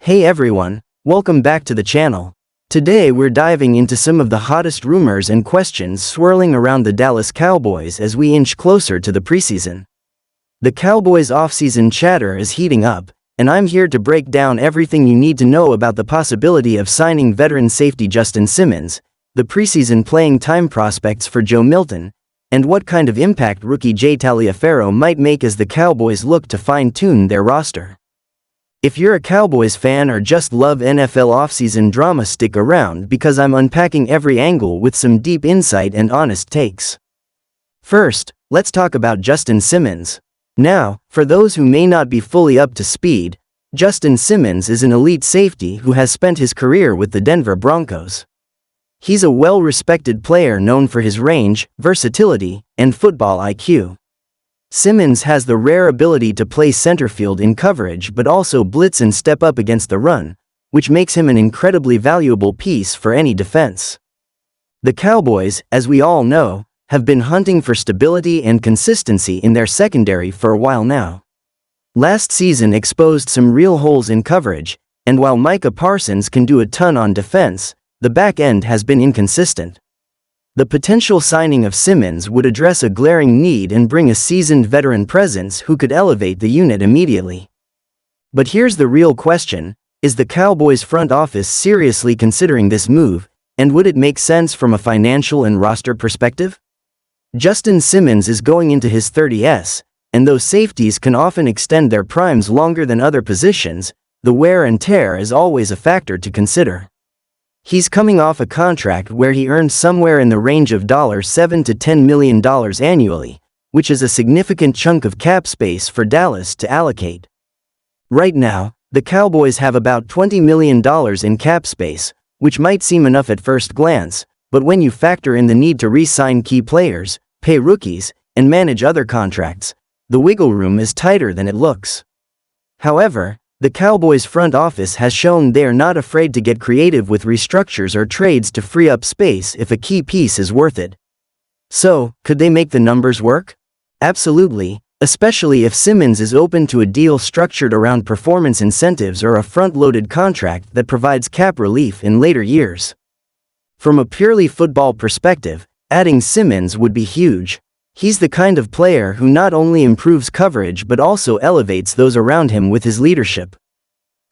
Hey everyone, welcome back to the channel. Today we're diving into some of the hottest rumors and questions swirling around the Dallas Cowboys as we inch closer to the preseason. The Cowboys' offseason chatter is heating up, and I'm here to break down everything you need to know about the possibility of signing veteran safety Justin Simmons, the preseason playing time prospects for Joe Milton, and what kind of impact rookie Jay Toia might make as the Cowboys look to fine-tune their roster. If you're a Cowboys fan or just love NFL offseason drama, stick around because I'm unpacking every angle with some deep insight and honest takes. First, let's talk about Justin Simmons. Now, for those who may not be fully up to speed, Justin Simmons is an elite safety who has spent his career with the Denver Broncos. He's a well-respected player known for his range, versatility, and football IQ. Simmons has the rare ability to play center field in coverage but also blitz and step up against the run, which makes him an incredibly valuable piece for any defense. The Cowboys, as we all know, have been hunting for stability and consistency in their secondary for a while now. Last season exposed some real holes in coverage, and while Micah Parsons can do a ton on defense, the back end has been inconsistent. The potential signing of Simmons would address a glaring need and bring a seasoned veteran presence who could elevate the unit immediately. But here's the real question: is the Cowboys front office seriously considering this move, and would it make sense from a financial and roster perspective? Justin Simmons is going into his 30s, and though safeties can often extend their primes longer than other positions, the wear and tear is always a factor to consider. He's coming off a contract where he earned somewhere in the range of $7 to $10 million annually, which is a significant chunk of cap space for Dallas to allocate. Right now, the Cowboys have about $20 million in cap space, which might seem enough at first glance, but when you factor in the need to re-sign key players, pay rookies, and manage other contracts, the wiggle room is tighter than it looks. However, the Cowboys front office has shown they are not afraid to get creative with restructures or trades to free up space if a key piece is worth it. So, could they make the numbers work? Absolutely, especially if Simmons is open to a deal structured around performance incentives or a front-loaded contract that provides cap relief in later years. From a purely football perspective, adding Simmons would be huge. He's the kind of player who not only improves coverage but also elevates those around him with his leadership.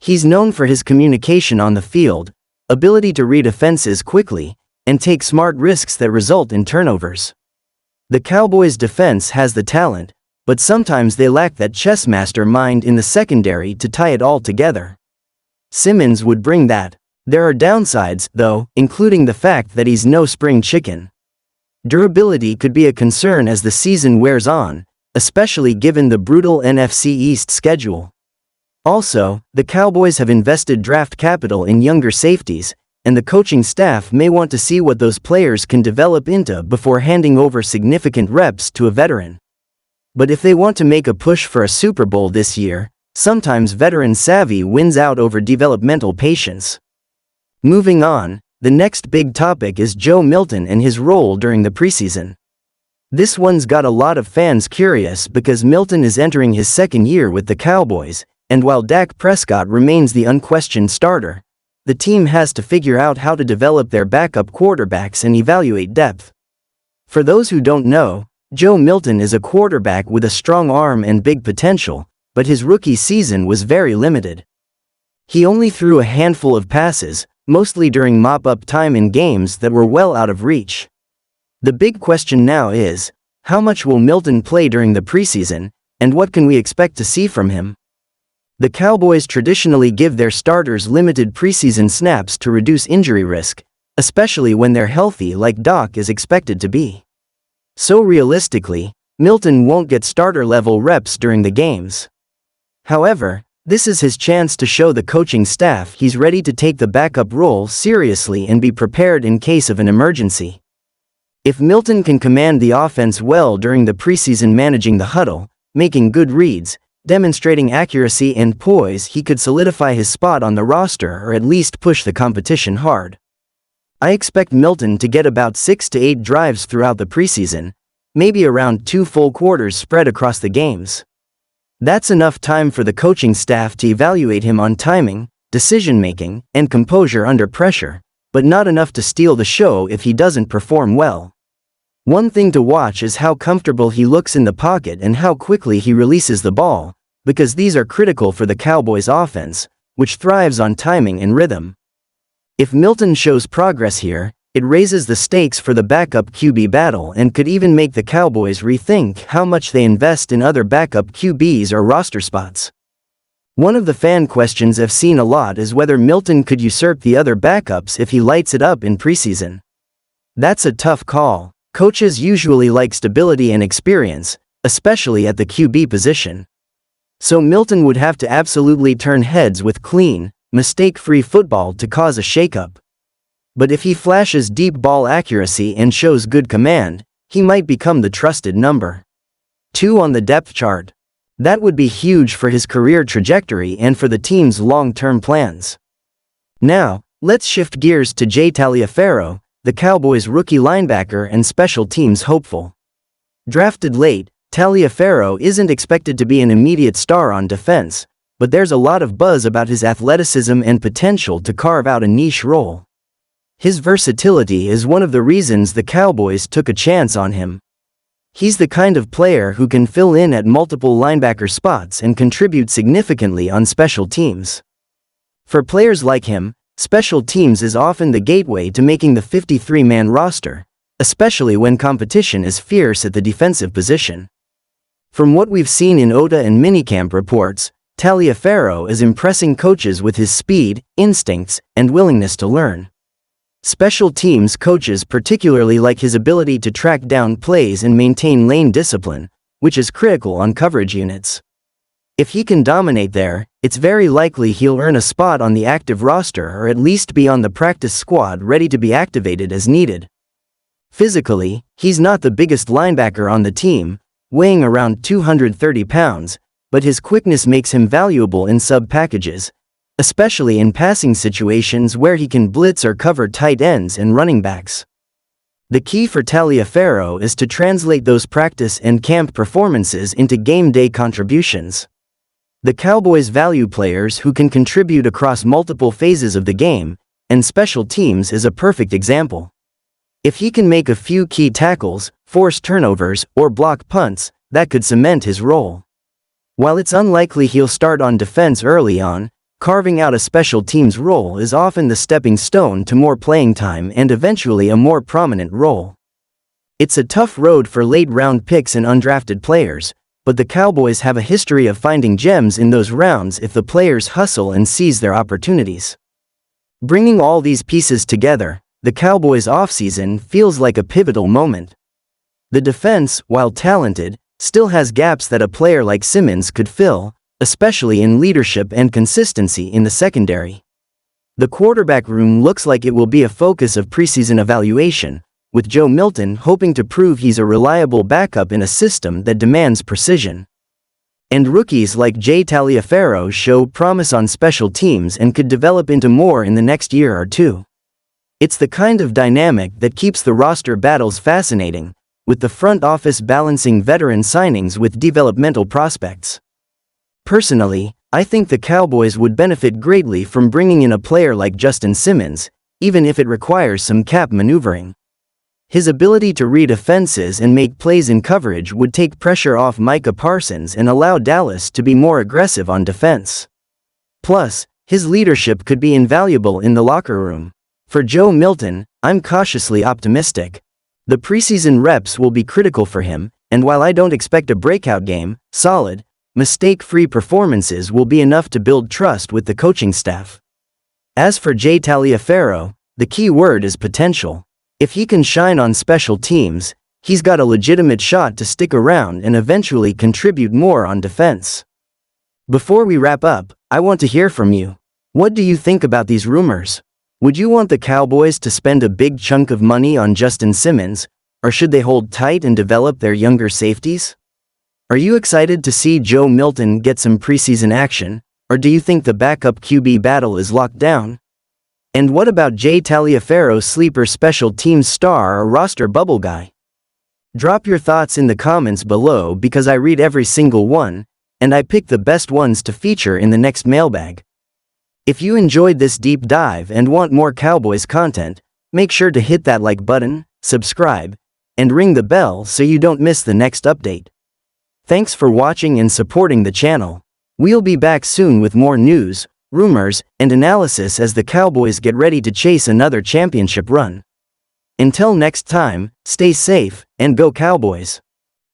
He's known for his communication on the field, ability to read offenses quickly, and take smart risks that result in turnovers. The Cowboys' defense has the talent, but sometimes they lack that chess master mind in the secondary to tie it all together. Simmons would bring that. There are downsides, though, including the fact that he's no spring chicken. Durability could be a concern as the season wears on, especially given the brutal NFC East schedule. Also, the Cowboys have invested draft capital in younger safeties, and the coaching staff may want to see what those players can develop into before handing over significant reps to a veteran. But if they want to make a push for a Super Bowl this year, sometimes veteran savvy wins out over developmental patience. Moving on, the next big topic is Joe Milton and his role during the preseason. This one's got a lot of fans curious because Milton is entering his second year with the Cowboys, and while Dak Prescott remains the unquestioned starter, the team has to figure out how to develop their backup quarterbacks and evaluate depth. For those who don't know, Joe Milton is a quarterback with a strong arm and big potential, but his rookie season was very limited. He only threw a handful of passes, mostly during mop-up time in games that were well out of reach. The big question now is, how much will Milton play during the preseason, and what can we expect to see from him? The Cowboys traditionally give their starters limited preseason snaps to reduce injury risk, especially when they're healthy like Doc is expected to be. So realistically, Milton won't get starter-level reps during the games. However, this is his chance to show the coaching staff he's ready to take the backup role seriously and be prepared in case of an emergency. If Milton can command the offense well during the preseason, managing the huddle, making good reads, demonstrating accuracy and poise, he could solidify his spot on the roster or at least push the competition hard. I expect Milton to get about 6 to 8 drives throughout the preseason, maybe around 2 full quarters spread across the games. That's enough time for the coaching staff to evaluate him on timing, decision-making, and composure under pressure, but not enough to steal the show if he doesn't perform well. One thing to watch is how comfortable he looks in the pocket and how quickly he releases the ball, because these are critical for the Cowboys' offense, which thrives on timing and rhythm. If Milton shows progress here, it raises the stakes for the backup QB battle and could even make the Cowboys rethink how much they invest in other backup QBs or roster spots. One of the fan questions I've seen a lot is whether Milton could usurp the other backups if he lights it up in preseason. That's a tough call. Coaches usually like stability and experience, especially at the QB position. So Milton would have to absolutely turn heads with clean, mistake-free football to cause a shakeup. But if he flashes deep ball accuracy and shows good command, he might become the trusted number 2 on the depth chart. That would be huge for his career trajectory and for the team's long-term plans. Now, let's shift gears to Jay Toia, the Cowboys' rookie linebacker and special teams hopeful. Drafted late, Toia isn't expected to be an immediate star on defense, but there's a lot of buzz about his athleticism and potential to carve out a niche role. His versatility is one of the reasons the Cowboys took a chance on him. He's the kind of player who can fill in at multiple linebacker spots and contribute significantly on special teams. For players like him, special teams is often the gateway to making the 53-man roster, especially when competition is fierce at the defensive position. From what we've seen in OTA and minicamp reports, Toia is impressing coaches with his speed, instincts, and willingness to learn. Special teams coaches particularly like his ability to track down plays and maintain lane discipline, which is critical on coverage units. If he can dominate there, it's very likely he'll earn a spot on the active roster or at least be on the practice squad ready to be activated as needed. Physically, he's not the biggest linebacker on the team, weighing around 230 pounds, but his quickness makes him valuable in sub-packages, especially in passing situations where he can blitz or cover tight ends and running backs. The key for Toia is to translate those practice and camp performances into game day contributions. The Cowboys value players who can contribute across multiple phases of the game, and special teams is a perfect example. If he can make a few key tackles, force turnovers, or block punts, that could cement his role. While it's unlikely he'll start on defense early on, carving out a special teams role is often the stepping stone to more playing time and eventually a more prominent role. It's a tough road for late-round picks and undrafted players, but the Cowboys have a history of finding gems in those rounds if the players hustle and seize their opportunities. Bringing all these pieces together, the Cowboys' offseason feels like a pivotal moment. The defense, while talented, still has gaps that a player like Simmons could fill, especially in leadership and consistency in the secondary. The quarterback room looks like it will be a focus of preseason evaluation, with Joe Milton hoping to prove he's a reliable backup in a system that demands precision. And rookies like Jay Toia show promise on special teams and could develop into more in the next year or two. It's the kind of dynamic that keeps the roster battles fascinating, with the front office balancing veteran signings with developmental prospects. Personally, I think the Cowboys would benefit greatly from bringing in a player like Justin Simmons, even if it requires some cap maneuvering. His ability to read offenses and make plays in coverage would take pressure off Micah Parsons and allow Dallas to be more aggressive on defense. Plus, his leadership could be invaluable in the locker room. For Joe Milton, I'm cautiously optimistic. The preseason reps will be critical for him, and while I don't expect a breakout game, solid, mistake-free performances will be enough to build trust with the coaching staff. As for Jay Toia, the key word is potential. If he can shine on special teams, he's got a legitimate shot to stick around and eventually contribute more on defense. Before we wrap up, I want to hear from you. What do you think about these rumors? Would you want the Cowboys to spend a big chunk of money on Justin Simmons, or should they hold tight and develop their younger safeties? Are you excited to see Joe Milton get some preseason action, or do you think the backup QB battle is locked down? And what about Jay Toia, sleeper special teams star or roster bubble guy? Drop your thoughts in the comments below because I read every single one, and I pick the best ones to feature in the next mailbag. If you enjoyed this deep dive and want more Cowboys content, make sure to hit that like button, subscribe, and ring the bell so you don't miss the next update. Thanks for watching and supporting the channel. We'll be back soon with more news, rumors, and analysis as the Cowboys get ready to chase another championship run. Until next time, stay safe, and go Cowboys!